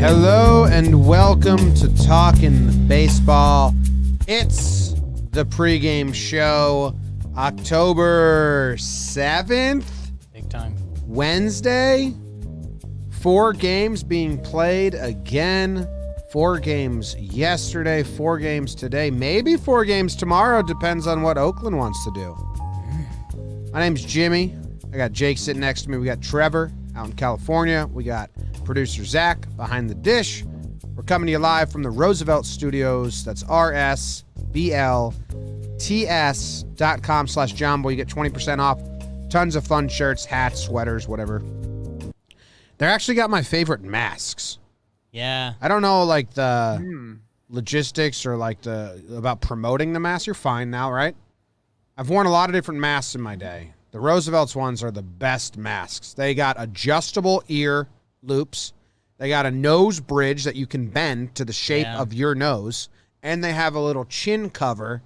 Hello and welcome to Talkin Baseball. It's the pregame show, October 7th. Big time. Wednesday. 4 games being played again. 4 games yesterday, 4 games today, maybe 4 games tomorrow. Depends on what Oakland wants to do. My name's Jimmy. I got Jake sitting next to me. We got Trevor out in California. We got producer Zach behind the dish. We're coming to you live from the Roosevelt Studios. That's rslvlts.com/JOMBOY. You get 20% off. Tons of fun shirts, hats, sweaters, whatever. They actually got my favorite masks. Yeah. I don't know, like, the logistics or, like, about promoting the mask. You're fine now, right? I've worn a lot of different masks in my day. The Roosevelt's ones are the best masks. They got adjustable ear loops. They got a nose bridge that you can bend to the shape of your nose. And they have a little chin cover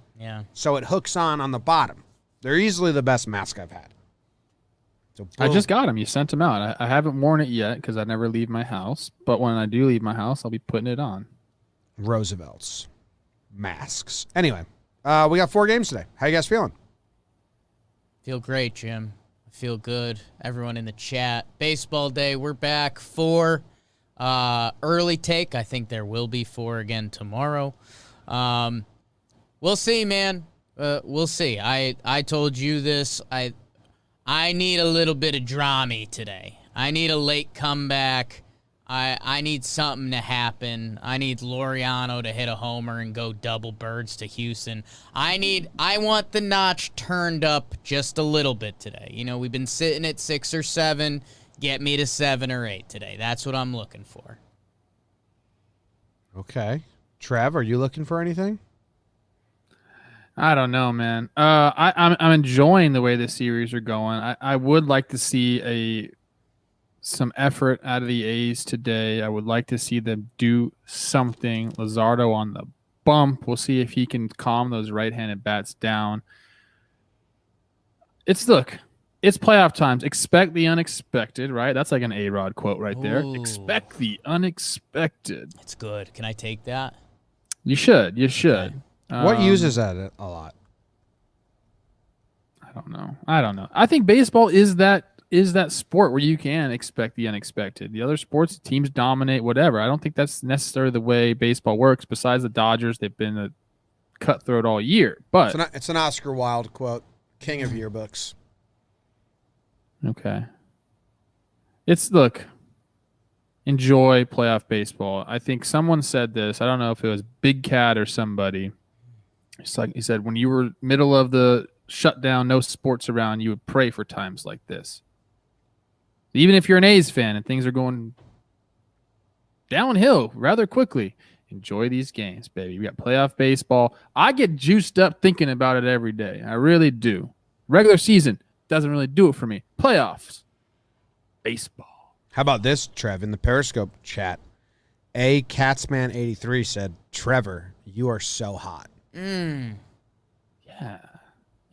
so it hooks on the bottom. They're easily the best mask I've had. So I just got them. You sent them out. I haven't worn it yet because I never leave my house. But when I do leave my house, I'll be putting it on. Roosevelt's masks. Anyway, we got 4 games today. How you guys feeling? Feel great, Jim. I feel good. Everyone in the chat. Baseball day. We're back for early take. I think there will be 4 again tomorrow. We'll see, man. We'll see. I told you this. I need a little bit of drama today. I need a late comeback. I need something to happen. I need Laureano to hit a homer and go double birds to Houston. I want the notch turned up just a little bit today. You know, we've been sitting at 6 or 7. Get me to 7 or 8 today. That's what I'm looking for. Okay. Trev, are you looking for anything? I don't know, man. I'm enjoying the way the series are going. I would like to see some effort out of the A's today. I would like to see them do something. Luzardo on the bump. We'll see if he can calm those right-handed bats down. It's playoff times. Expect the unexpected, right? That's like an A-Rod quote right there. Ooh. Expect the unexpected. It's good. Can I take that? You should. You should. Okay. What uses that a lot? I don't know. I think baseball is that sport where you can expect the unexpected. The other sports, teams dominate, whatever. I don't think that's necessarily the way baseball works. Besides the Dodgers, they've been a cutthroat all year. But It's an Oscar Wilde quote. King of yearbooks. Okay. Enjoy playoff baseball. I think someone said this. I don't know if it was Big Cat or somebody. It's like he said, when you were middle of the shutdown, no sports around, you would pray for times like this. Even if you're an A's fan and things are going downhill rather quickly, enjoy these games, baby. We got playoff baseball. I get juiced up thinking about it every day. I really do. Regular season doesn't really do it for me. Playoffs, baseball. How about this, Trev? In the Periscope chat, Catsman83 said, Trevor, you are so hot.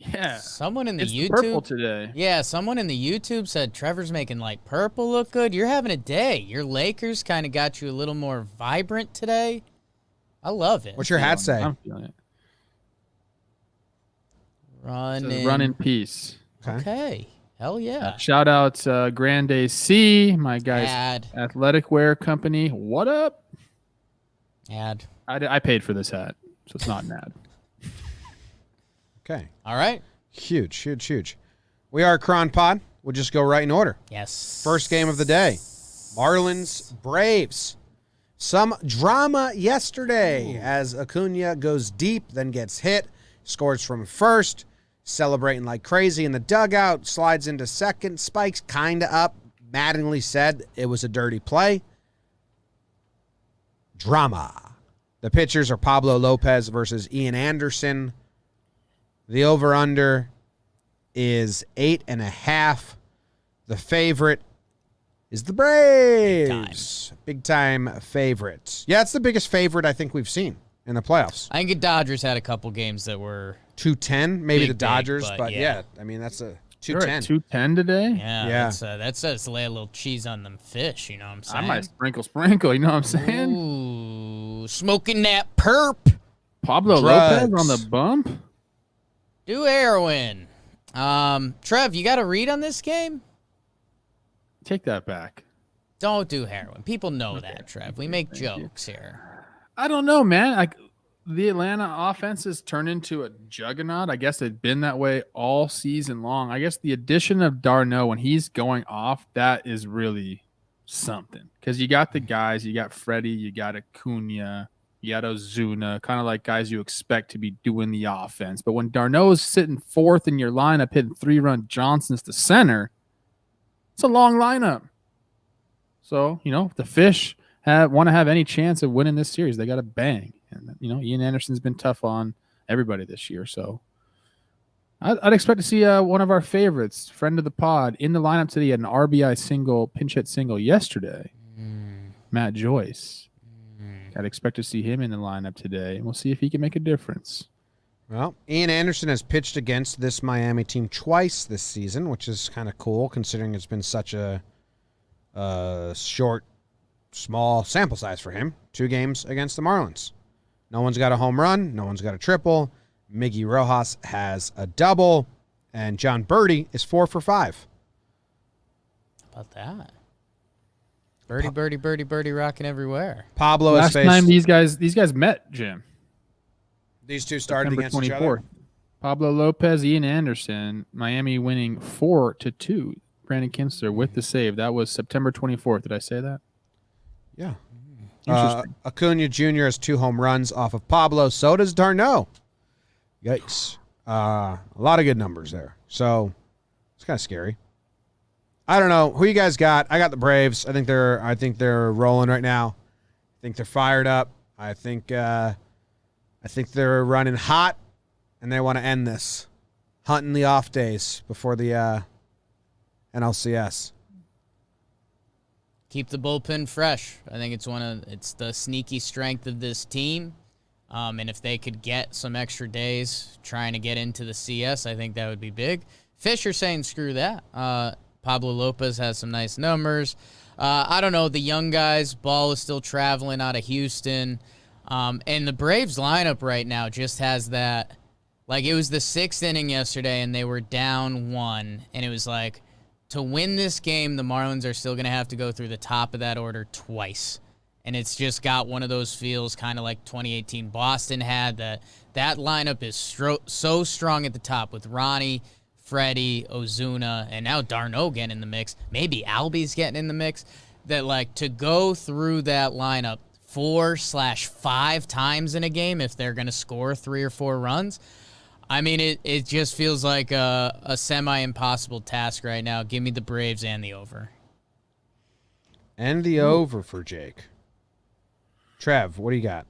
Yeah. Someone in the It's YouTube purple today. Yeah, someone in the YouTube said Trevor's making like purple look good. You're having a day. Your Lakers kind of got you a little more vibrant today. I love it. What's your hat say? I'm feeling it. Run in peace. Okay. Hell yeah. Shout out Grande C, my guys, Ad. athletic wear company. What up? Ad. I paid for this hat, so it's not an ad. Okay. All right. Huge. We are Cron Pod. We'll just go right in order. Yes. First game of the day. Marlins, Braves. Some drama yesterday as Acuna goes deep, then gets hit, scores from first, celebrating like crazy in the dugout, slides into second, spikes kind of up. Mattingly said it was a dirty play. Drama. The pitchers are Pablo Lopez versus Ian Anderson. The over-under is 8.5. The favorite is the Braves. Big time favorites. Yeah, it's the biggest favorite I think we've seen in the playoffs. I think the Dodgers had a couple games that were 210, maybe Big, the Dodgers, but but yeah. I mean, that's a They're at 210. 210 today. Yeah. That says lay a little cheese on them fish. You know what I'm saying? I might sprinkle. You know what I'm saying? Ooh, smoking that perp. Pablo Drugs. Lopez on the bump. Do heroin. Trev, you got a read on this game? Take that back. Don't do heroin. People know that, Trev. We make jokes here. I don't know, man. The Atlanta offense has turned into a juggernaut. I guess it's been that way all season long. I guess the addition of d'Arnaud, when he's going off, that is really something. Because you got the guys, you got Freddie, you got Acuna, you got Ozuna, kind of like guys you expect to be doing the offense. But when d'Arnaud is sitting fourth in your lineup, hitting 3-run Johnsons to center, it's a long lineup. So, if the Fish want to have any chance of winning this series, they got to bang. And, Ian Anderson's been tough on everybody this year. So I'd expect to see one of our favorites, friend of the pod, in the lineup today. He had an RBI single, pinch hit single yesterday. Matt Joyce. I'd expect to see him in the lineup today. And we'll see if he can make a difference. Well, Ian Anderson has pitched against this Miami team twice this season, which is kind of cool considering it's been such a short, small sample size for him. 2 games against the Marlins. No one's got a home run. No one's got a triple. Miggy Rojas has a double. And John Birdie is 4 for 5. How about that? Birdie, rocking everywhere. Pablo Last has faced... time these guys met, Jim. These two started September against 24th. each other. Pablo Lopez, Ian Anderson, Miami winning 4-2. Brandon Kinster with the save. That was September 24th. Did I say that? Yeah. Interesting. Acuna Jr. has 2 home runs off of Pablo. So does d'Arnaud. Yikes. A lot of good numbers there. So it's kind of scary. I don't know. Who you guys got? I got the Braves. I think they're rolling right now. I think they're fired up. I think they're running hot, and they want to end this. Hunting the off days before the NLCS. Keep the bullpen fresh. I think it's the sneaky strength of this team. And if they could get some extra days trying to get into the CS, I think that would be big. Fisher saying screw that. Pablo Lopez has some nice numbers. I don't know. The young guys, ball is still traveling out of Houston. And the Braves lineup right now just has that. Like, it was the 6th inning yesterday, and they were down 1. And it was like, to win this game, the Marlins are still going to have to go through the top of that order twice. And it's just got one of those feels kind of like 2018 Boston had. That lineup is so strong at the top with Ronnie, Freddie, Ozuna, and now d'Arnaud getting in the mix. Maybe Albie's getting in the mix. That, like, to go through that lineup 4/5 times in a game if they're going to score 3 or 4 runs, I mean, it just feels like a semi-impossible task right now. Give me the Braves and the over. And the over for Jake. Trev, what do you got?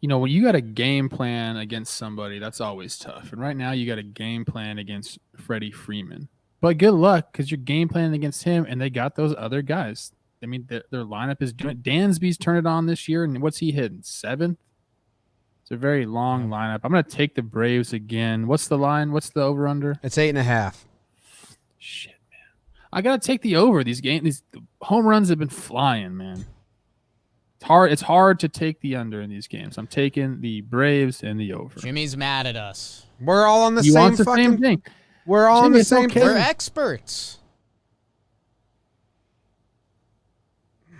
When you got a game plan against somebody, that's always tough. And right now you got a game plan against Freddie Freeman. But good luck, because you're game planning against him, and they got those other guys. I mean, their lineup is doing. Dansby's turned it on this year, and what's he hitting? 7th? It's a very long lineup. I'm going to take the Braves again. What's the line? What's the over-under? It's 8.5. Shit, man. I got to take the over. These home runs have been flying, man. It's hard to take the under in these games. I'm taking the Braves and the over. Jimmy's mad at us. We're all on the He same wants the fucking same thing. We're all on Jimmy, the it's same okay. thing. We're experts.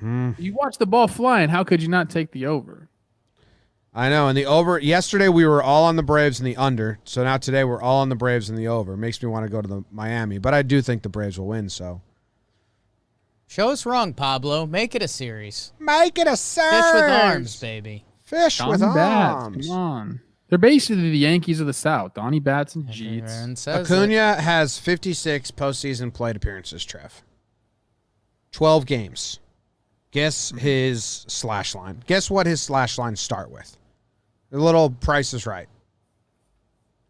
You watch the ball flying. How could you not take the over? I know. And the over, yesterday we were all on the Braves and the under. So now today we're all on the Braves and the over. Makes me want to go to the Miami. But I do think the Braves will win, so. Show us wrong, Pablo. Make it a series. Make it a series. Fish with arms, baby. Fish with Donnie Bats, arms. come on. They're basically the Yankees of the South. Donnie Bats and Jeets. Everyone says it. Acuna has 56 postseason plate appearances, Trev. 12 games. Guess his slash line. Guess what his slash lines start with. The little Price is Right.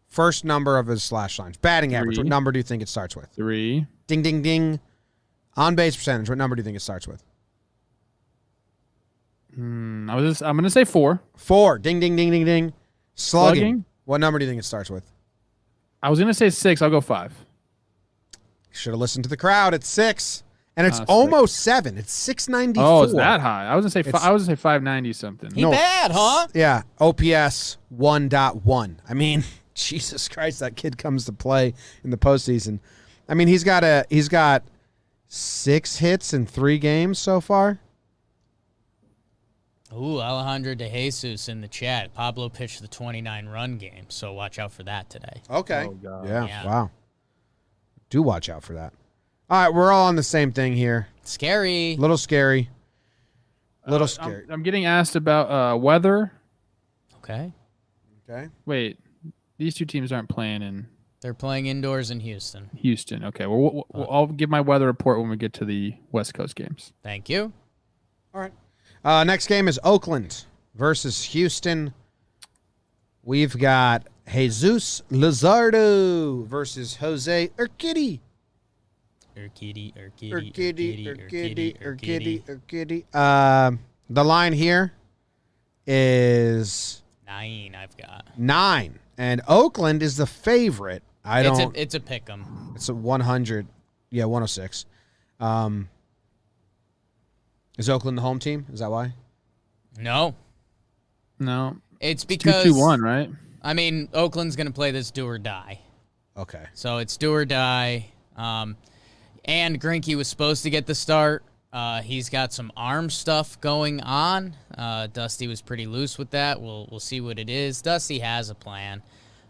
First number of his slash lines. Batting average. 3. What number do you think it starts with? 3. Ding, ding, ding. On base percentage. What number do you think it starts with? I'm going to say 4. 4. Ding, ding, ding, ding, ding. Slugging. Slugging? What number do you think it starts with? I was going to say 6. I'll go 5. Should have listened to the crowd. It's 6. And it's Sick. almost 7. It's 694. Oh, it's that high. I was gonna say 590 something. He bad, huh? Yeah, OPS 1.1. I mean, Jesus Christ, that kid comes to play in the postseason. I mean, he's got 6 hits in 3 games so far. Ooh, Alejandro De Jesus in the chat. Pablo pitched the 29-run game, so watch out for that today. Okay. Oh, God. Yeah, wow. Do watch out for that. All right, we're all on the same thing here. Scary. A little scary. Scary. I'm getting asked about weather. Okay. Okay. Wait, these 2 teams aren't playing in They're playing indoors in Houston. Houston. Okay, well, I'll give my weather report when we get to the West Coast games. Thank you. All right. Next game is Oakland versus Houston. We've got Jesus Luzardo versus Jose Urquidy. The line here is 9. I've got 9, and Oakland is the favorite. It's a pick 'em. It's a 100. Yeah, 106. Is Oakland the home team? Is that why? No, It's because 2-2-1, right? I mean, Oakland's gonna play this do or die. Okay. So it's do or die. And Greinke was supposed to get the start. He's got some arm stuff going on. Dusty was pretty loose with that. We'll see what it is. Dusty has a plan.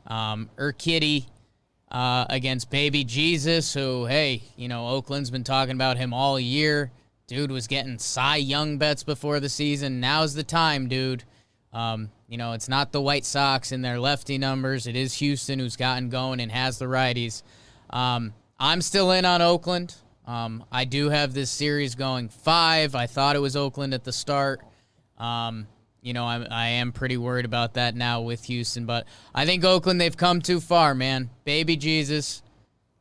Urquidy against Baby Jesus, who, hey, Oakland's been talking about him all year. Dude was getting Cy Young bets before the season. Now's the time, dude. It's not the White Sox in their lefty numbers. It is Houston who's gotten going and has the righties. I'm still in on Oakland. I do have this series going 5. I thought it was Oakland at the start. I am pretty worried about that now with Houston, but I think Oakland, they've come too far, man. Baby Jesus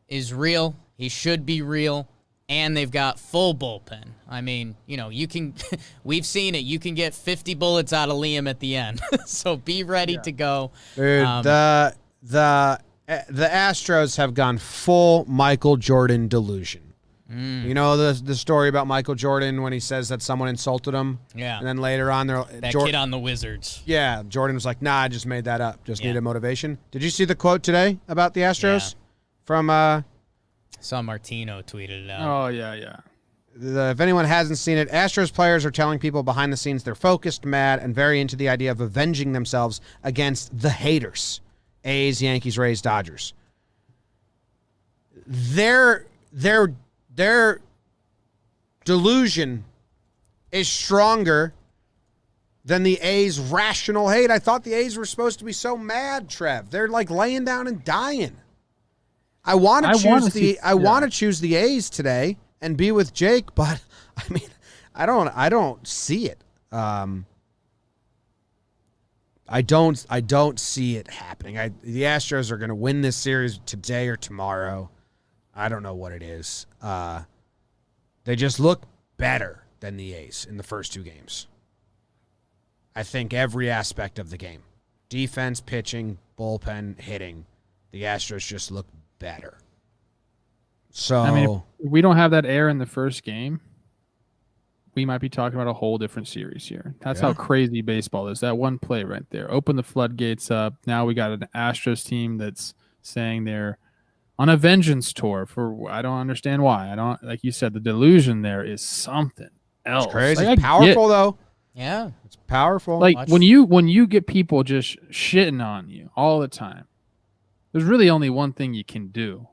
is real. He should be real. And they've got full bullpen. I mean, you can we've seen it. You can get 50 bullets out of Liam at the end. So be ready to go. Dude, the Astros have gone full Michael Jordan delusion. You know the story about Michael Jordan when he says that someone insulted him? Yeah. And then later on, kid on the Wizards. Yeah, Jordan was like, nah, I just made that up. Just needed motivation. Did you see the quote today about the Astros? Yeah. From Saw Martino tweeted it out. Oh, yeah. If anyone hasn't seen it, Astros players are telling people behind the scenes they're focused, mad, and very into the idea of avenging themselves against the haters. A's, Yankees, Rays, Dodgers. Their delusion is stronger than the A's rational hate. I thought the A's were supposed to be so mad, Trev. They're like laying down and dying. I want to choose the A's today and be with Jake, but I mean, I don't see it. I don't see it happening. The Astros are going to win this series today or tomorrow. I don't know what it is. They just look better than the A's in the first 2 games. I think every aspect of the game, defense, pitching, bullpen, hitting, the Astros just look better. So I mean, if we don't have that air in the first game, we might be talking about a whole different series here. That's how crazy baseball is. That one play right there. Open the floodgates up. Now we got an Astros team that's saying they're on a vengeance tour for I don't understand why. I don't, like you said, the delusion there is something else. It's crazy. Like, it's powerful though. Yeah. It's powerful. Like when you get people just shitting on you all the time, there's really only one thing you can do.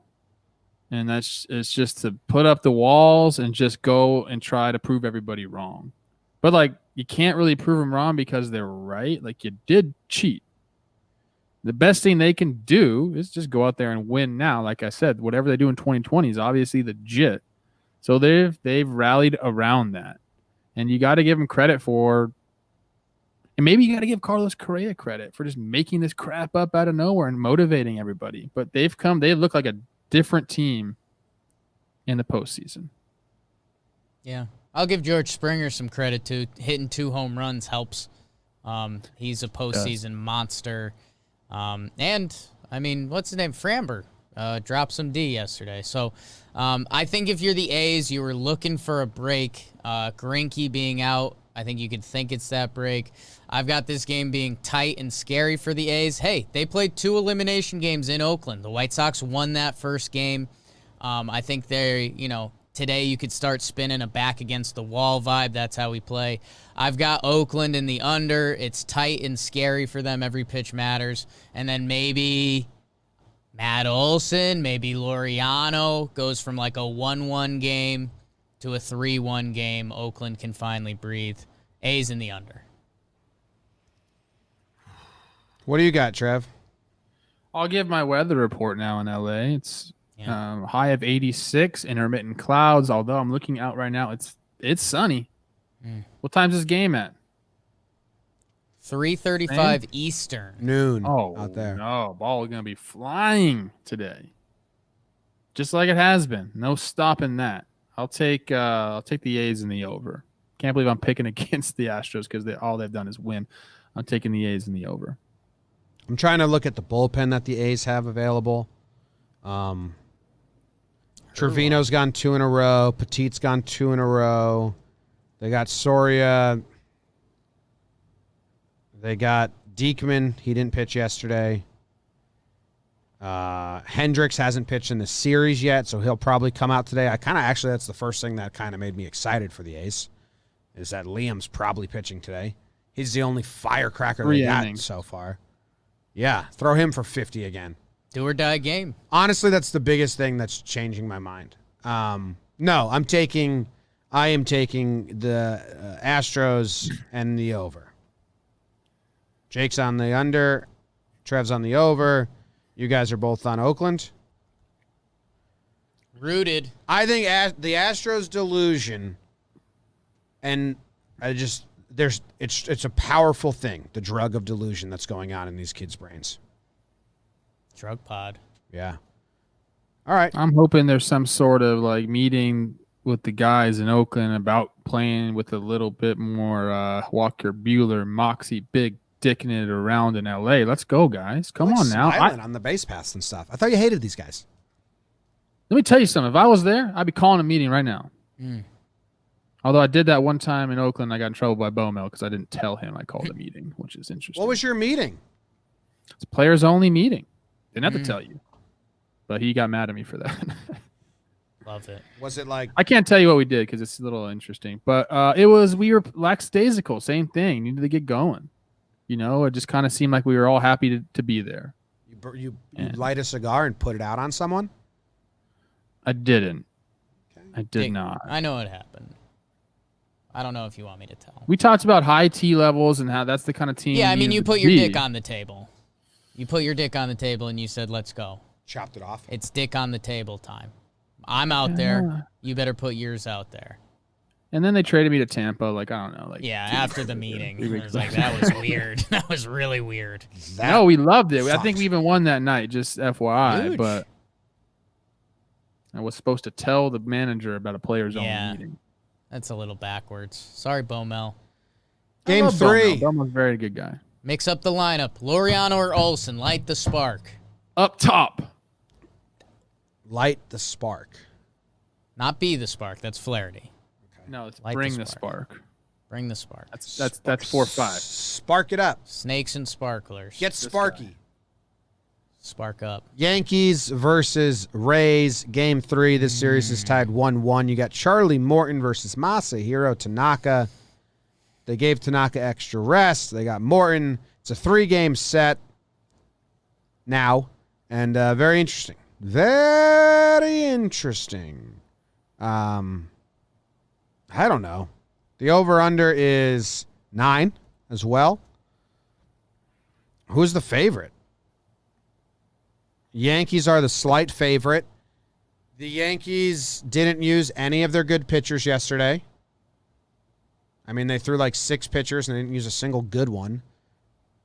And it's just to put up the walls and just go and try to prove everybody wrong. But like you can't really prove them wrong because they're right. Like you did cheat. The best thing they can do is just go out there and win now. Like I said, whatever they do in 2020 is obviously legit. So they've rallied around that. And you got to give them credit for, and maybe you got to give Carlos Correa credit for just making this crap up out of nowhere and motivating everybody. But they look like a different team in the postseason. Yeah. I'll give George Springer some credit too. Hitting 2 home runs helps. He's a postseason monster. And I mean, what's his name? Framber. dropped some D yesterday. So I think if you're the A's, you were looking for a break. Greinke being out, I think you could think it's that break. I've got this game being tight and scary for the A's. Hey, they played 2 elimination games in Oakland. The White Sox won that first game. I think today you could start spinning a back against the wall vibe. That's how we play. I've got Oakland in the under. It's tight and scary for them. Every pitch matters. And then maybe Matt Olson, maybe Laureano goes from like a 1-1 game to a 3-1 game. Oakland can finally breathe. A's in the under. What do you got, Trev? I'll give my weather report now in LA. It's high of 86, intermittent clouds. Although I'm looking out right now, it's sunny. What time's this game at? 3:35 Eastern. Noon. Oh, out there. No, ball is gonna be flying today, just like it has been. No stopping that. I'll take the A's in the over. Can't believe I'm picking against the Astros because all they've done is win. I'm taking the A's in the over. I'm trying to look at the bullpen that the A's have available. Trevino's gone 2 in a row. Petit's gone 2 in a row. They got Soria. They got Diekman. He didn't pitch yesterday. Hendricks hasn't pitched in the series yet, so he'll probably come out today. That's the first thing that kind of made me excited for the A's, is that Liam's probably pitching today. He's the only firecracker they got so far. Yeah, throw him for 50 again. Do or die game. Honestly, that's the biggest thing that's changing my mind. No, I am taking the Astros and the over. Jake's on the under. Trev's on the over. You guys are both on Oakland. Rooted. I think the Astros delusion, and it's a powerful thing, the drug of delusion that's going on in these kids' brains. Drug pod. Yeah. All right. I'm hoping there's some sort of like meeting with the guys in Oakland about playing with a little bit more Walker Buehler, moxie, big dicking it around in LA. Let's go, guys. Come on now. On the base paths and stuff. I thought you hated these guys. Let me tell you something. If I was there, I'd be calling a meeting right now. Although I did that one time in Oakland, I got in trouble by Bomel because I didn't tell him I called a meeting, which is interesting. What was your meeting? It's a players-only meeting. Didn't have to tell you. But he got mad at me for that. Love it. Was it like... I can't tell you what we did because it's a little interesting. But we were lackadaisical. Same thing. Needed to get going. You know, it just kind of seemed like we were all happy to be there. You light a cigar and put it out on someone? I didn't. Okay. I did not. I know what happened. I don't know if you want me to tell. We talked about high T levels and how that's the kind of team. Yeah, I mean, you put your dick on the table. You put your dick on the table and you said, let's go. Chopped it off. It's dick on the table time. I'm out there. You better put yours out there. And then they traded me to Tampa. Like, I don't know. After the meeting. It was like, that was weird. That was really weird. No, we loved it. Sucks. I think we even won that night, just FYI. Huge. But I was supposed to tell the manager about a players-only meeting. That's a little backwards. Sorry, Bomel. Game 3. Bomel's a very good guy. Mix up the lineup. Laureano or Olson, light the spark. Up top. Light the spark. Not be the spark. That's Flaherty. No, it's Light bring the the spark. Bring the spark. That's 4-5. Spark it up. Snakes and sparklers. Get sparky. Spark up. Yankees versus Rays. Game 3. This series is tied 1-1. You got Charlie Morton versus Masahiro Tanaka. They gave Tanaka extra rest. They got Morton. It's a 3-game set now. And very interesting. Very interesting. I don't know. The over-under is 9 as well. Who's the favorite? Yankees are the slight favorite. The Yankees didn't use any of their good pitchers yesterday. I mean, they threw like 6 pitchers and they didn't use a single good one.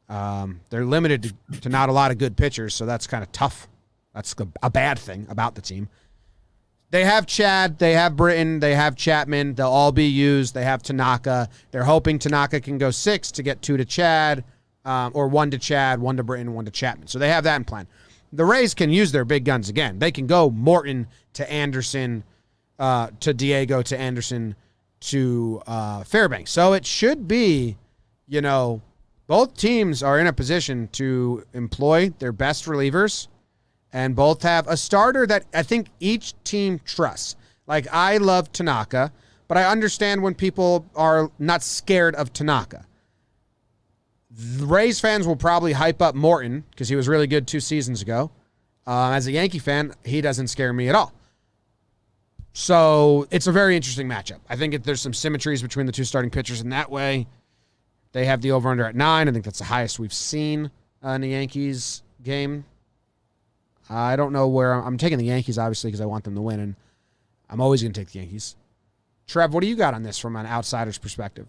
They're limited to not a lot of good pitchers, so that's kind of tough. That's a bad thing about the team. They have Chad, they have Britton, they have Chapman. They'll all be used. They have Tanaka. They're hoping Tanaka can go 6 to get 2 to Chad, or 1 to Chad, 1 to Britton, 1 to Chapman. So they have that in plan. The Rays can use their big guns again. They can go Morton to Anderson, to Diego, to Anderson, to Fairbanks. So it should be, both teams are in a position to employ their best relievers and both have a starter that I think each team trusts. Like, I love Tanaka, but I understand when people are not scared of Tanaka. The Rays fans will probably hype up Morton because he was really good 2 seasons ago. As a Yankee fan, he doesn't scare me at all. So it's a very interesting matchup. I think there's some symmetries between the two starting pitchers in that way. They have the over-under at 9. I think that's the highest we've seen in the Yankees game. I don't know where I'm taking the Yankees, obviously, because I want them to win, and I'm always going to take the Yankees. Trev, what do you got on this from an outsider's perspective?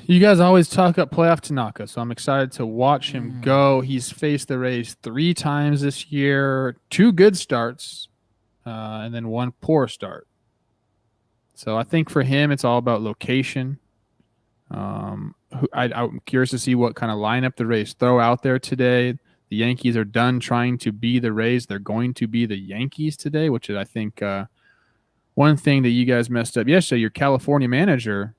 You guys always talk up playoff Tanaka, so I'm excited to watch him go. He's faced the Rays 3 times this year, 2 good starts, and then 1 poor start. So I think for him, it's all about location. I'm curious to see what kind of lineup the Rays throw out there today. The Yankees are done trying to be the Rays. They're going to be the Yankees today, which is, I think, one thing that you guys messed up yesterday. Your California manager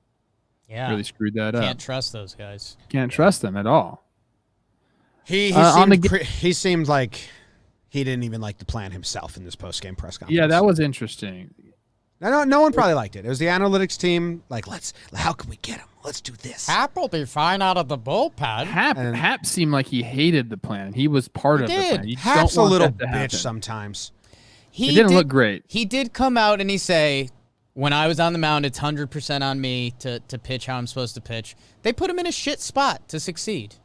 really screwed that up. Can't trust those guys. Can't trust them at all. He seemed like he didn't even like the plan himself in this post-game press conference. Yeah, that was interesting. No one probably liked it. It was the analytics team. Like, how can we get him? Let's do this. Hap will be fine out of the bullpen. Hap seemed like he hated the plan. He was part of the plan. Hap's a little bitch sometimes. It didn't look great. He did come out and he say, when I was on the mound, it's 100% on me to pitch how I'm supposed to pitch. They put him in a shit spot to succeed.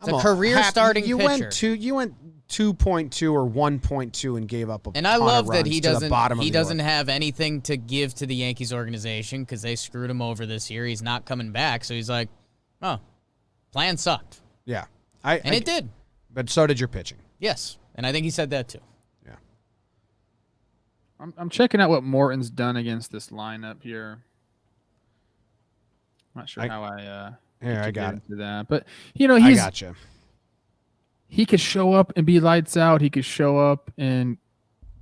It's a career starting pitcher. You went 2.2 or 1.2 and gave up a And I love that he doesn't have anything to give to the Yankees organization because they screwed him over this year. He's not coming back, so he's like, "Oh, plan sucked." Yeah, it did. But so did your pitching. Yes, and I think he said that too. Yeah. I'm checking out what Morton's done against this lineup here. I'm not sure how I got into that, but I gotcha. He could show up and be lights out. He could show up and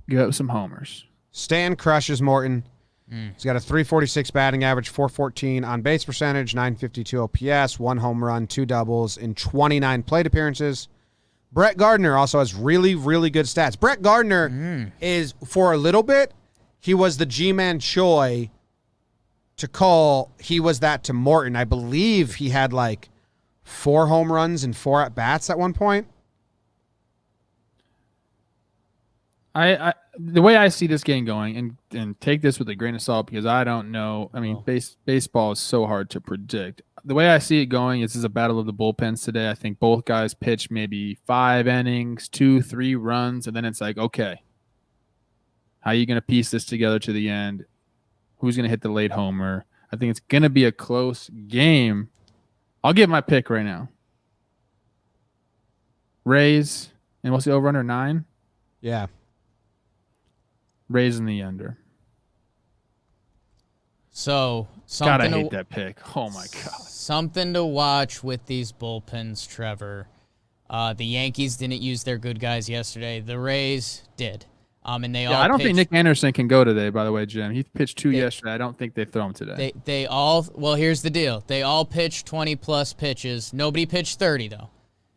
get some homers. Stan crushes Morton. He's got a 346 batting average, 414 on base percentage, 952 OPS, 1 home run, 2 doubles in 29 plate appearances. Brett Gardner also has really, really good stats. Brett Gardner is, for a little bit, he was the G-Man Choi to Cole. He was that to Morton. I believe he had 4 home runs and 4 at-bats at one point. The way I see this game going, and take this with a grain of salt because I don't know. I mean, baseball is so hard to predict. The way I see it going is a battle of the bullpens today. I think both guys pitch maybe 5 innings, 2-3 runs, and then it's like, okay, how are you going to piece this together to the end? Who's going to hit the late homer? I think it's going to be a close game. I'll give my pick right now. Rays, and what's the over-under, 9? Yeah. Rays in the under. So, God, I hate that pick. Oh, my God. Something to watch with these bullpens, Trevor. The Yankees didn't use their good guys yesterday. The Rays did. And they all I don't pitched. think Nick Anderson can go today, by the way, Jim. He pitched 2 yesterday. I don't think they throw him today. Well, here's the deal. They all pitched 20-plus pitches. Nobody pitched 30, though.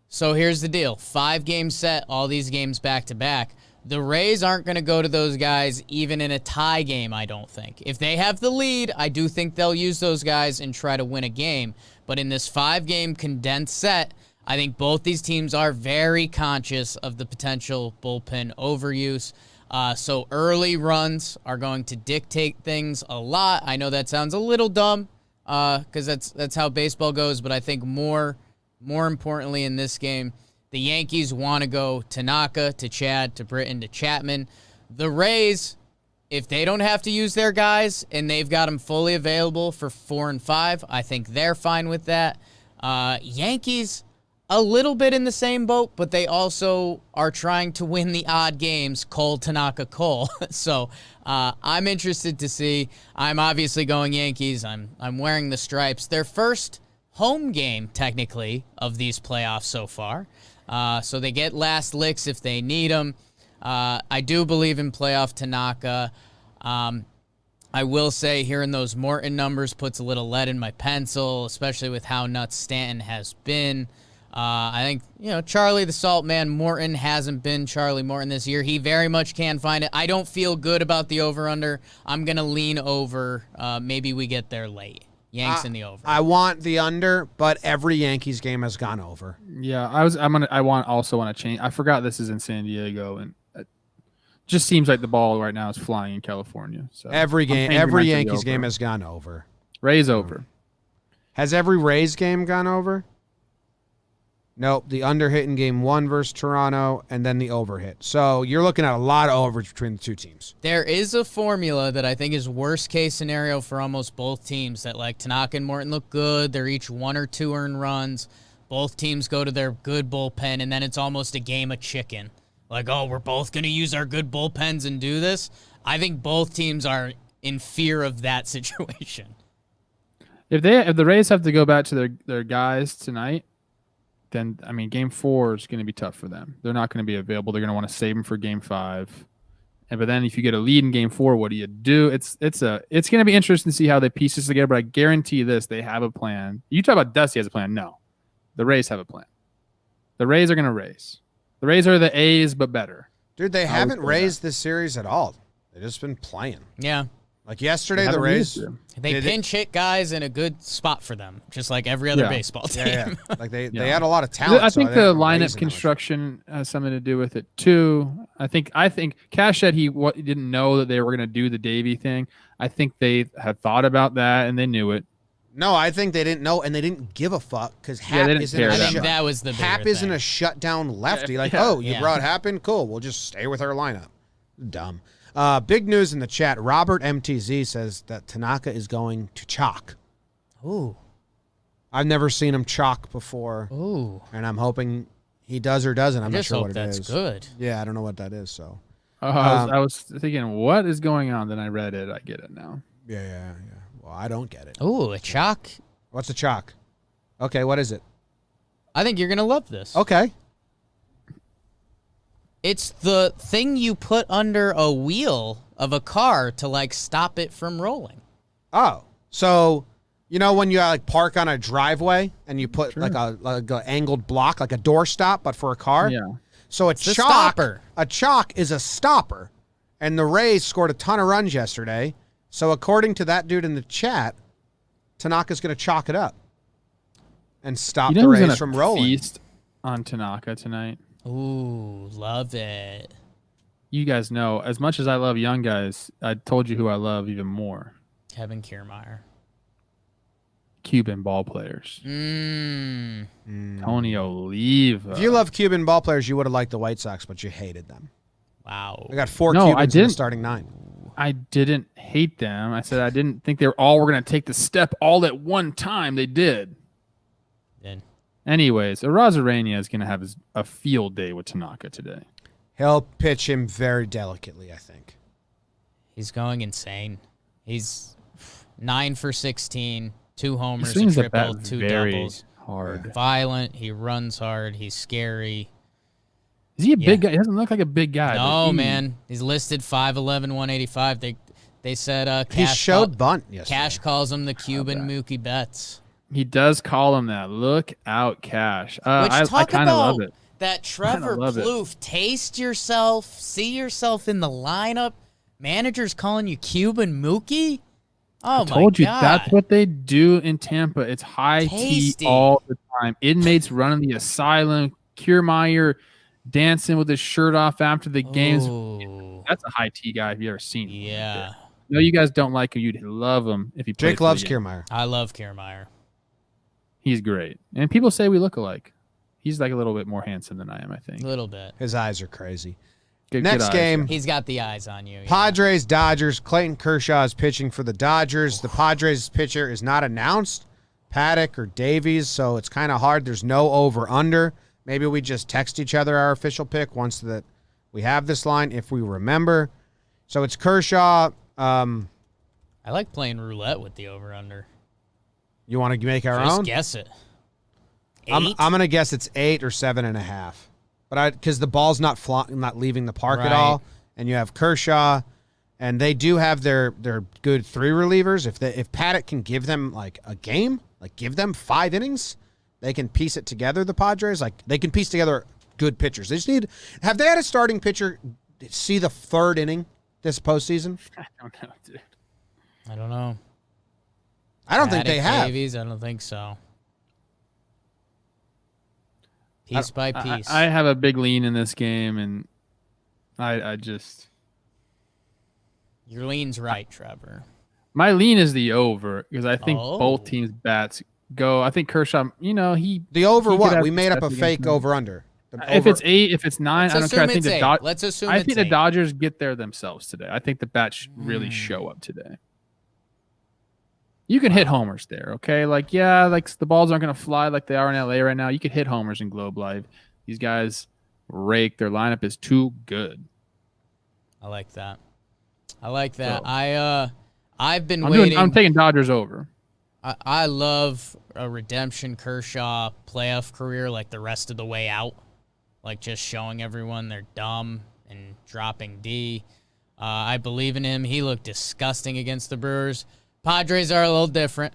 So here's the deal. 5-game set, all these games back-to-back. The Rays aren't going to go to those guys even in a tie game, I don't think. If they have the lead, I do think they'll use those guys and try to win a game. But in this 5-game condensed set, I think both these teams are very conscious of the potential bullpen overuse. So early runs are going to dictate things a lot. I know that sounds a little dumb because that's how baseball goes, but I think more importantly in this game, the Yankees want to go Tanaka, to Chad, to Britton, to Chapman. The Rays, if they don't have to use their guys and they've got them fully available for 4 and 5, I think they're fine with that. Yankees, a little bit in the same boat, but they also are trying to win the odd games, Cole, Tanaka, Cole. So I'm interested to see. I'm obviously going Yankees. I'm wearing the stripes. Their first home game, technically, of these playoffs so far. So they get last licks if they need them. I do believe in playoff Tanaka. I will say hearing those Morton numbers puts a little lead in my pencil, especially with how nuts Stanton has been. I think, Charlie the Salt Man Morton hasn't been Charlie Morton this year. He very much can find it. I don't feel good about the over-under. I'm going to lean over. Maybe we get there late. Yanks in the over. I want the under, but every Yankees game has gone over. Yeah, I want to change. I forgot this is in San Diego, and it just seems like the ball right now is flying in California. So every Yankees game has gone over. Rays over. Has every Rays game gone over? Nope. The under hit in game 1 versus Toronto, and then the over hit. So you're looking at a lot of overage between the two teams. There is a formula that I think is worst case scenario for almost both teams. That like Tanaka and Morton look good. They're each 1 or 2 earned runs. Both teams go to their good bullpen, and then it's almost a game of chicken. Like, oh, we're both going to use our good bullpens and do this. I think both teams are in fear of that situation. If the Rays have to go back to their guys tonight, then game 4 is going to be tough for them. They're not going to be available. They're going to want to save them for game 5. But then if you get a lead in game 4, what do you do? It's going to be interesting to see how they piece this together. But I guarantee this, they have a plan. You talk about Dusty has a plan. No, the Rays have a plan. The Rays are going to raise. The Rays are the A's, but better. Dude, they haven't raised this series at all. They've just been playing. Yeah. Like yesterday, the Rays. They pinch hit guys in a good spot for them, just like every other baseball team. Yeah. Like they had a lot of talent. I think the lineup construction has something to do with it too. I think Cash said he didn't know that they were going to do the Davey thing. I think they had thought about that and they knew it. No, I think they didn't know and they didn't give a fuck because Hap isn't I think that was the Hap bigger isn't thing. a shutdown lefty. You brought Hap in? Cool. We'll just stay with our lineup. Dumb. Big news in the chat. Robert MTZ says that Tanaka is going to chalk. Ooh. I've never seen him chalk before. Ooh. And I'm hoping he does or doesn't. I'm not sure what it is. That's good. Yeah, I don't know what that is. So I was thinking, what is going on? Then I read it. I get it now. Yeah. Well, I don't get it. Ooh, a chalk. What's a chalk? Okay, what is it? I think you're going to love this. Okay. It's the thing you put under a wheel of a car to like stop it from rolling. Oh, so when you park on a driveway and you put like a angled block, like a doorstop, but for a car. Yeah. So a stopper. A chalk is a stopper, and the Rays scored a ton of runs yesterday. So according to that dude in the chat, Tanaka's going to chalk it up and stop the Rays from rolling. Feast on Tanaka tonight. Ooh, love it. You guys know, as much as I love young guys, I told you who I love even more. Kevin Kiermaier. Cuban ball players. Tony Oliva. If you love Cuban ball players, you would have liked the White Sox, but you hated them. Wow. They got 4 Cubans in the starting 9. I didn't hate them. I said I didn't think they were going to take the step all at one time. They did. Anyways, Arozarena is going to have a field day with Tanaka today. He'll pitch him very delicately, I think. He's going insane. He's 9 for 16, 2 homers, He a swings the triple, bat 2 very doubles. hard. Violent. He runs hard. He's scary. Is he a big guy? He doesn't look like a big guy. No, man. He's listed 5'11", 185. They said he showed bunt yesterday. Cash calls him the Cuban Mookie Betts. He does call him that. Look out, Cash. I kind of love it. That Trevor Plouffe, taste yourself, see yourself in the lineup. Managers calling you Cuban Mookie? Oh, my God. I told you, that's what they do in Tampa. It's high tea all the time. Inmates running the asylum. Kiermaier dancing with his shirt off after the games. That's a high tea guy if you ever seen him. Yeah. No, you guys don't like him. You'd love him if he played. Jake loves Kiermaier. I love Kiermaier. He's great. And people say we look alike. He's like a little bit more handsome than I am, I think. A little bit. His eyes are crazy. Next game. He's got the eyes on you. Padres, Dodgers. Clayton Kershaw is pitching for the Dodgers. The Padres pitcher is not announced, Paddock or Davies, so it's kind of hard. There's no over-under. Maybe we just text each other our official pick once that we have this line, if we remember. So it's Kershaw. I like playing roulette with the over-under. You want to make our Just own? guess it. I'm 8? going to guess it's 8 or 7.5. But because the ball's not leaving the park at Right. all, and you have Kershaw, and they do have their good 3 relievers. If Paddock can give them like a game, like give them 5 innings, they can piece it together. The Padres, like they can piece together good pitchers. They just need. Have they had a starting pitcher see the 3rd inning this postseason? I don't know, dude. I don't know. I don't think they have. Davies, I don't think so. Piece by piece. I have a big lean in this game, and I just Your lean's right, Trevor. my lean is the over because I think Oh. both teams' bats go. I think Kershaw, The over he could what? have We made up a success fake against them. over under. If it's 8, if it's 9, Let's I don't care. I assume think it's the 8. Let's assume I it's think the 8. Dodgers get there themselves today. I think the bats really show up today. You can hit homers there, okay? Like, yeah, like the balls aren't going to fly like they are in LA right now. You could hit homers in Globe Life. These guys rake. Their lineup is too good. I like that. I like that. So- I've been waiting. I'm taking Dodgers over. I love a redemption Kershaw playoff career, like the rest of the way out, like just showing everyone they're dumb and dropping D. I believe in him. He looked disgusting against the Brewers. Padres are a little different,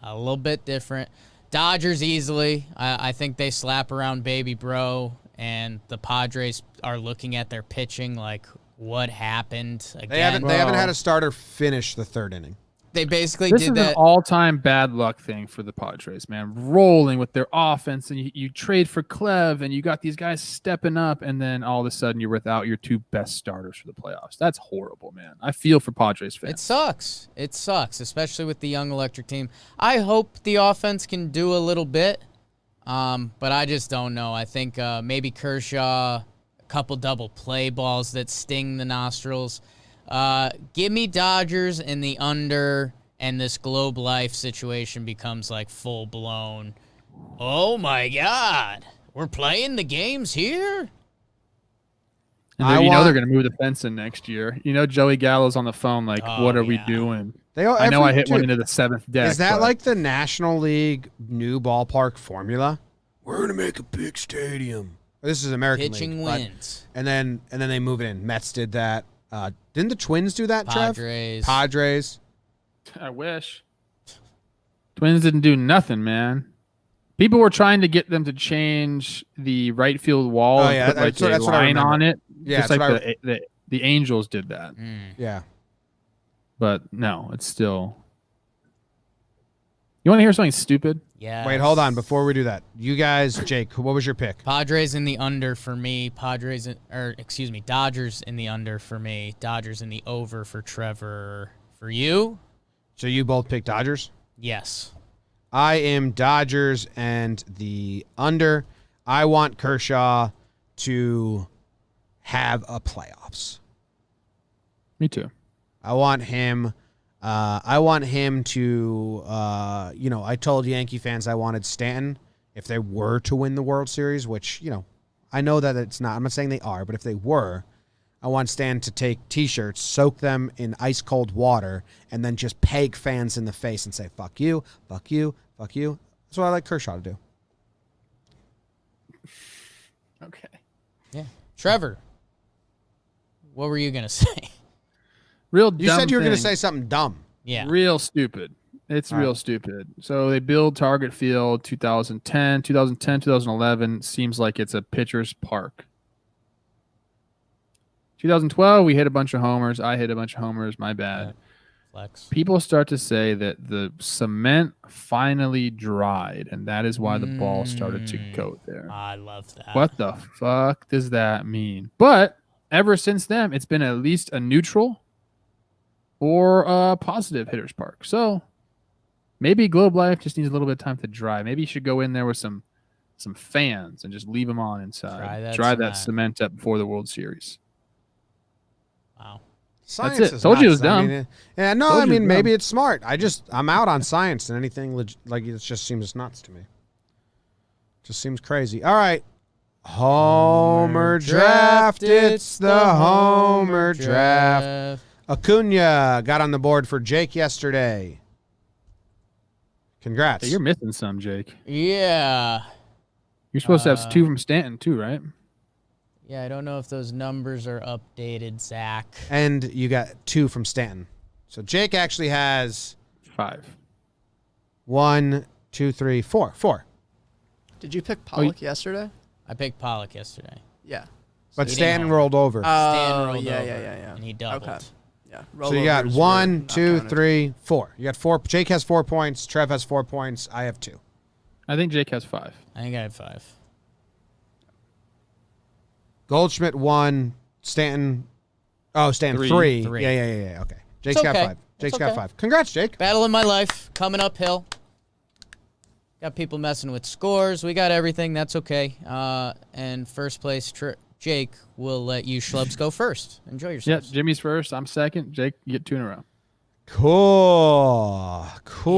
a little bit different. Dodgers easily. I think they slap around baby bro, and the Padres are looking at their pitching like, what happened again? They haven't had a starter finish the 3rd inning. They basically This did is an that. all-time bad luck thing for the Padres, man. Rolling with their offense, and you trade for Clev, and you got these guys stepping up, and then all of a sudden you're without your 2 best starters for the playoffs. That's horrible, man. I feel for Padres fans. It sucks. It sucks, especially with the young electric team. I hope the offense can do a little bit, but I just don't know. I think maybe Kershaw, a couple double play balls that sting the nostrils. Give me Dodgers in the under, and this Globe Life situation becomes like full blown. Oh my God, we're playing the games here. And then they're going to move the fence in next year. Joey Gallo's on the phone like, what are we doing? I know I hit one into the 7th deck. Is that like the National League new ballpark formula? We're gonna make a big stadium. This is American Pitching League, wins. and then they move it in. Mets did that. Didn't the Twins do that, Padres. Trev? Padres. I wish. Twins didn't do nothing, man. People were trying to get them to change the right field wall Oh, and yeah, put like that's a what I line remember. on it. Yeah, just that's like what the Angels did that. Yeah. But no, it's still. You want to hear something stupid? Yeah. Wait, hold on. Before we do that, you guys, Jake, what was your pick? Padres in the under for me. Dodgers in the under for me. Dodgers in the over for Trevor. For you? So you both picked Dodgers? Yes. I am Dodgers and the under. I want Kershaw to have a playoffs. Me too. I want him to, I told Yankee fans I wanted Stanton if they were to win the World Series, which, I know that it's not. I'm not saying they are, but if they were, I want Stanton to take T-shirts, soak them in ice-cold water, and then just peg fans in the face and say, fuck you, fuck you, fuck you. That's what I like Kershaw to do. Okay. Yeah. Trevor, what were you going to say? Real You dumb said you were going to thing. say something dumb. Yeah. Real stupid. It's All real right. stupid. So they build Target Field 2010, 2011. Seems like it's a pitcher's park. 2012, we hit a bunch of homers. I hit a bunch of homers. My bad. Yeah. Flex. People start to say that the cement finally dried, and that is why the ball started to go there. I love that. What the fuck does that mean? But ever since then, it's been at least a neutral or a positive hitter's park. So maybe Globe Life just needs a little bit of time to dry. Maybe you should go in there with some fans and just leave them on inside. Dry that cement up before the World Series. Wow. Science That's it. is Told you it nuts. was dumb. I mean, Told you it was maybe dumb. it's smart. I'm out on science and anything like it just seems nuts to me. Just seems crazy. All right. Homer draft. It's the Homer draft. Acuna got on the board for Jake yesterday. Congrats. Hey, you're missing some, Jake. Yeah. You're supposed to have 2 from Stanton too, right? Yeah, I don't know if those numbers are updated, Zach. And you got 2 from Stanton. So Jake actually has 5. 1, 2, 3, 4. 4. Did you pick Pollock yesterday? I picked Pollock yesterday. Yeah. But he Stanton didn't rolled over. Stan rolled yeah, over, yeah. And he doubled. Okay. Yeah. So you got Rollovers 1, were not 2, counted. 3, 4. You got 4. Jake has 4 points. Trev has 4 points. I have 2. I think Jake has 5. I think I had 5. Goldschmidt 1. Stanton. Oh, Stanton 3. 3. Yeah. Okay. Jake's got okay. 5. Jake's It's got okay. 5. Congrats, Jake. Battle of my life coming uphill. Got people messing with scores. We got everything. That's okay. And first place, Jake, will let you schlubs go first. Enjoy Yeah, yourselves. Jimmy's first. I'm second. Jake, you get 2 in a row. Cool.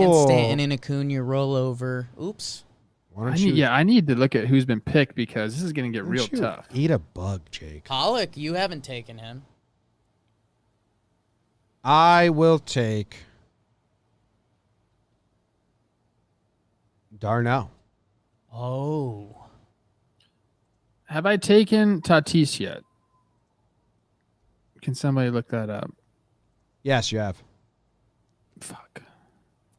And Stanton and Acuna roll over. Oops. Why don't you I need to look at who's been picked because this is going to get why real don't you tough. Eat a bug, Jake. Pollock, you haven't taken him. I will take Darno. Oh. Have I taken Tatis yet? Can somebody look that up? Yes, you have. Fuck.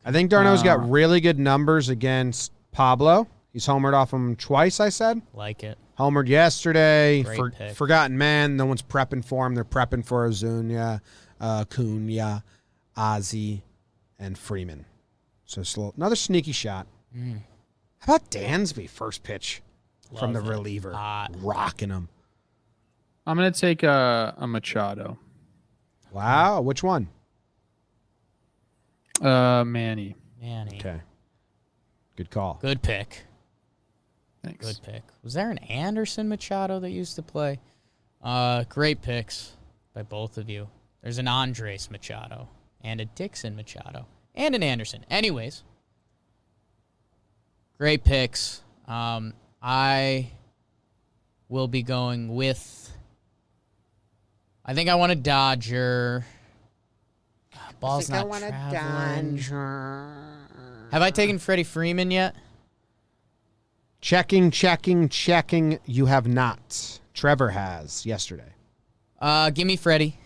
I think Darno's got really good numbers against Pablo. He's homered off him twice, I said. Like it. Homered yesterday. Great pick. Forgotten man. No one's prepping for him. They're prepping for Ozuna, Acuna, Ozzy, and Freeman. So another sneaky shot. How about Dansby first pitch from the Love it. reliever? Hot. Rocking him. I'm going to take a Machado. Wow. Which one? Manny. Manny. Okay. Good call. Good pick. Thanks. Good pick. Was there an Anderson Machado that used to play? Great picks by both of you. There's an Andres Machado and a Dixon Machado and an Anderson. Anyways, great picks. I will be going with. I think I want a Dodger. Ball's not traveling. Have I taken Freddie Freeman yet? Checking. You have not. Trevor has yesterday. Give me Freddie.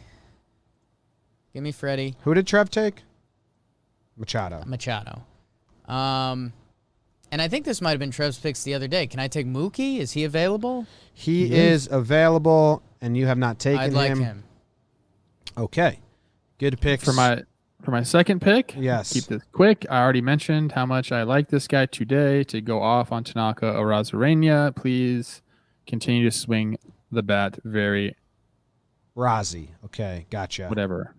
Give me Freddie. Who did Trev take? Machado. And I think this might have been Trev's picks the other day. Can I take Mookie? Is he available? He is available, and you have not taken I'd like him. Okay. Good picks. For my second pick, Yes. keep this quick. I already mentioned how much I like this guy today to go off on Tanaka Arozarena. Please continue to swing the bat very Rozzy. Okay, gotcha. whatever.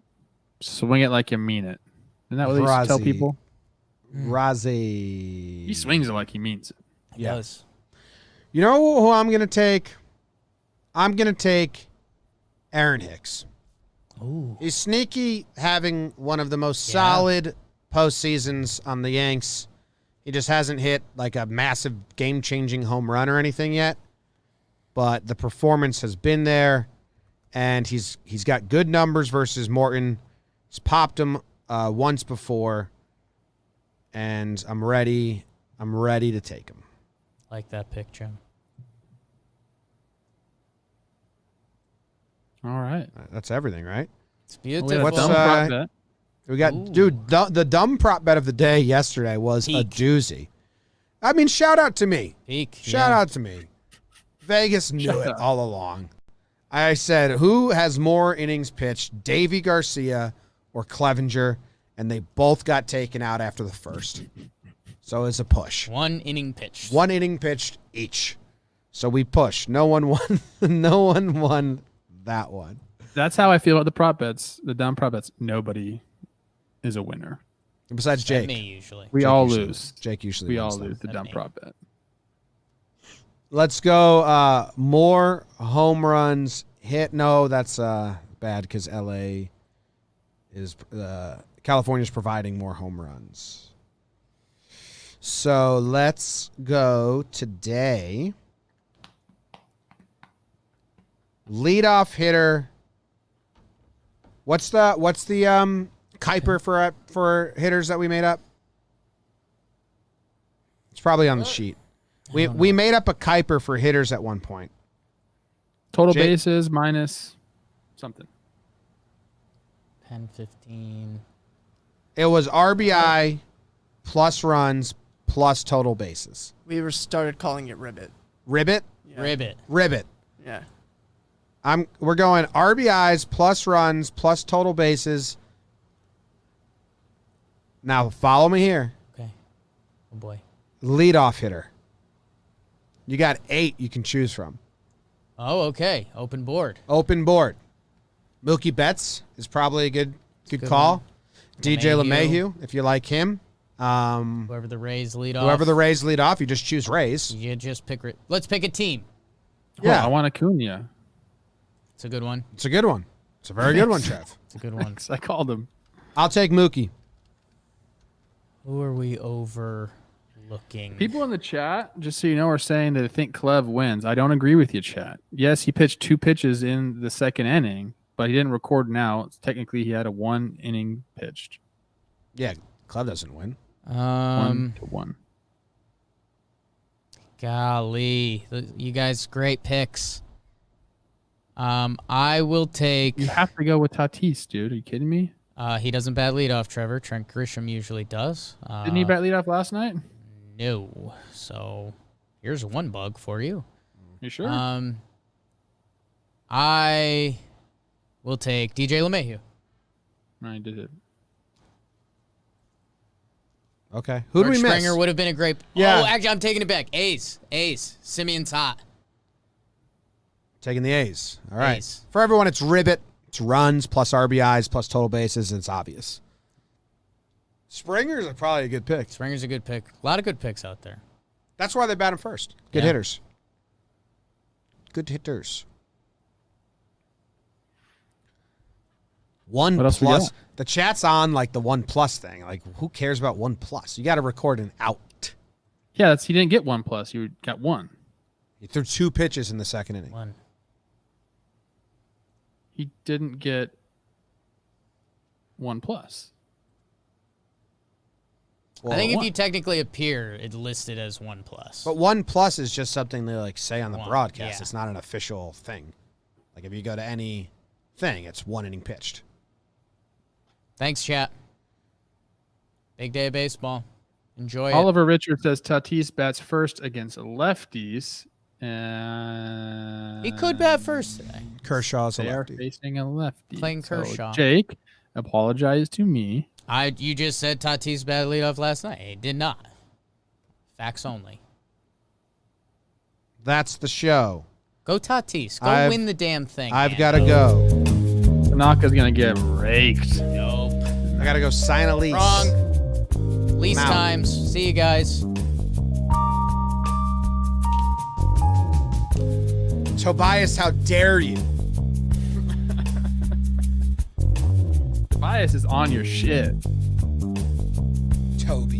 Swing it like you mean it. Isn't that what they used to tell Rozzy. people? Rozzy. He swings it like he means it. He Yeah. does. You know who I'm going to take? I'm going to take Aaron Hicks. Ooh. He's sneaky, having one of the most solid postseasons on the Yanks. He just hasn't hit like a massive game-changing home run or anything yet. But the performance has been there, and he's got good numbers versus Morton. He's popped him once before, and I'm ready to take him. Like that pick, Jim. All right. That's everything, right? It's We had beautiful. a What's, dumb prop bet. We got, Ooh. dude, the dumb prop bet of the day yesterday was a Peak. doozy. I mean, shout out to me. Peak. Shout yeah. out to me. Vegas knew Shut it up. all along. I said, who has more innings pitched, Davy Garcia or Clevenger? And they both got taken out after the first. So it's a push. 1 inning pitched. 1 inning pitched each. So we push. No one won. No one won that one. That's how I feel about the prop bets. The dumb prop bets. Nobody is a winner. Besides Except Jake. me, usually. We Jake all usually lose. Jake usually We wins all them. lose the Except dumb me. prop bet. Let's go. More home runs hit. No, that's bad because LA is California's providing more home runs. So let's go today. Leadoff hitter. What's the Kuiper for hitters that we made up? probably on the sheet. We made up a Kuiper for hitters at one point. Total bases minus something. 10, 15. It was RBI plus runs plus total bases. We started calling it Ribbit. Ribbit? Yeah. Ribbit. Yeah. We're going RBIs plus runs plus total bases. Now follow me here. Okay. Oh boy. Leadoff hitter. You got 8 you can choose from. Oh, okay. Open board. Open board. Mookie Betts is probably a good good call. one. DJ LeMahieu. LeMahieu, if you like him. Whoever the Rays lead off. Whoever the Rays lead off, you just choose Rays. You just pick. Let's pick a team. Yeah. Oh, I want Acuna. It's a good one. It's a good one. It's a very good one, Trev. It's a good one. I called him. I'll take Mookie. Who are we overlooking? People in the chat, just so you know, are saying that they think Clev wins. I don't agree with you, chat. Yes, he pitched 2 pitches in the second inning, but he didn't record now. Technically, he had a 1 inning pitched. Yeah, Clev doesn't win. 1-1. Golly, you guys, great picks. I will take. You have to go with Tatis, dude. Are you kidding me? He doesn't bat leadoff, Trevor. Trent Grisham usually does. Didn't he bat leadoff last night? No. So here's one bug for you. You sure? I will take DJ LeMahieu. I did it. Okay. Who do we George miss? Springer would have been a great. Yeah. Oh, actually, I'm taking it back. A's. Simeon's hot. Taking the A's. All right. A's. For everyone, it's Ribbit. It's runs plus RBIs plus total bases. It's obvious. Springer's probably a good pick. Springer's a good pick. A lot of good picks out there. That's why they bat him first. Good Yeah. hitters. Good hitters. One What else we plus. got? The chat's on like the 1+ thing. Like, who cares about 1+? You got to record an out. Yeah, he didn't get 1+. He got 1. He threw 2 pitches in the second inning. One. He didn't get 1+. Well, I think if one. you technically appear, it's listed as 1+. But 1+ is just something they like say on the One, broadcast. yeah. It's not an official thing. Like if you go to any thing, it's 1 inning pitched. Thanks, chat. Big day of baseball. Enjoy it. Oliver Richard says Tatis bats first against lefties. And He could bat first today. Kershaw's a they are lefty. facing a lefty. Playing So, Kershaw. Jake, apologize to me. You just said Tatis batted leadoff last night. He did not. Facts only. That's the show. Go Tatis. Go win the damn thing. I've got to go. Tanaka's going to get raked. Nope. I got to go sign a lease. Wrong. Lease I'm out. times. See you guys. Tobias, how dare you? Bias is on your shit. Toby.